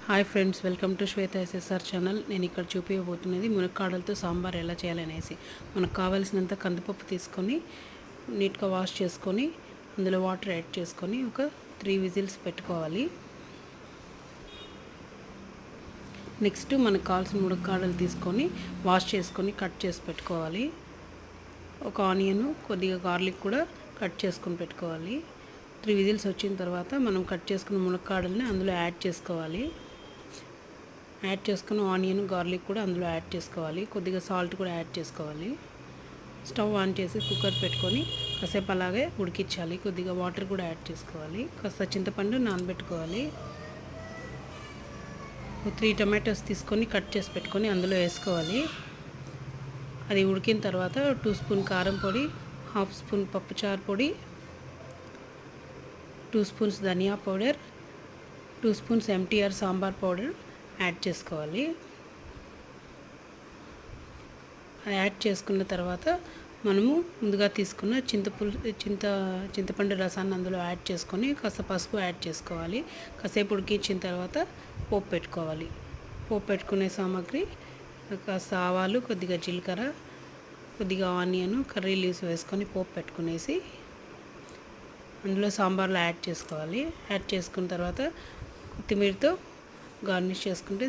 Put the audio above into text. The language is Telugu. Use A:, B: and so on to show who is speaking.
A: Hi friends, welcome to Shweta SSR channel. నేను ఇక్కడ చూపించబోతున్నది మునక్కాడలతో సాంబార్ ఎలా చేయాలనేసి. మనకు కావాల్సినంత కందిపప్పు తీసుకొని నీట్గా వాష్ చేసుకొని అందులో వాటర్ యాడ్ చేసుకొని ఒక 3 విజిల్స్ పెట్టుకోవాలి. నెక్స్ట్ మనకు కావాల్సిన మునక్కాడలు తీసుకొని వాష్ చేసుకొని కట్ చేసి పెట్టుకోవాలి. ఒక ఆనియన్, కొద్దిగా గార్లిక్ కూడా కట్ చేసుకొని పెట్టుకోవాలి. 3 విజిల్స్ వచ్చిన తర్వాత మనం కట్ చేసుకున్న మునక్కాడల్ని అందులో యాడ్ చేసుకోవాలి. యాడ్ చేసుకున్న ఆనియన్, గార్లిక్ కూడా అందులో యాడ్ చేసుకోవాలి. కొద్దిగా సాల్ట్ కూడా యాడ్ చేసుకోవాలి. స్టవ్ ఆన్ చేసి కుక్కర్ పెట్టుకొని కాసేపు అలాగే ఉడికించాలి. కొద్దిగా వాటర్ కూడా యాడ్ చేసుకోవాలి. కాస్త చింతపండు నానబెట్టుకోవాలి. 3 టమాటోస్ తీసుకొని కట్ చేసి పెట్టుకొని అందులో వేసుకోవాలి. అది ఉడికిన తర్వాత 2 స్పూన్ కారం పొడి, 1/2 స్పూన్ పప్పుచారు పొడి, 2 స్పూన్స్ ధనియా powder, 2 spoons MTR sambar powder add చేసుకోవాలి. అది యాడ్ చేసుకున్న తర్వాత మనము ముందుగా తీసుకున్న చింతపండు రసాన్ని అందులో యాడ్ చేసుకొని కాస్త పసుపు యాడ్ చేసుకోవాలి. కాసేపు ఉడికించిన తర్వాత పోపు పెట్టుకోవాలి. పోపు పెట్టుకునే సామాగ్రి కాస్త ఆవాలు, కొద్దిగా జీలకర్ర, కొద్దిగా ఆనియన్, కర్రీ లీవ్స్ వేసుకొని పోపు పెట్టుకునేసి అందులో సాంబార్లో యాడ్ చేసుకోవాలి. యాడ్ చేసుకున్న తర్వాత కొత్తిమీరతో గార్నిష్ చేసుకుంటే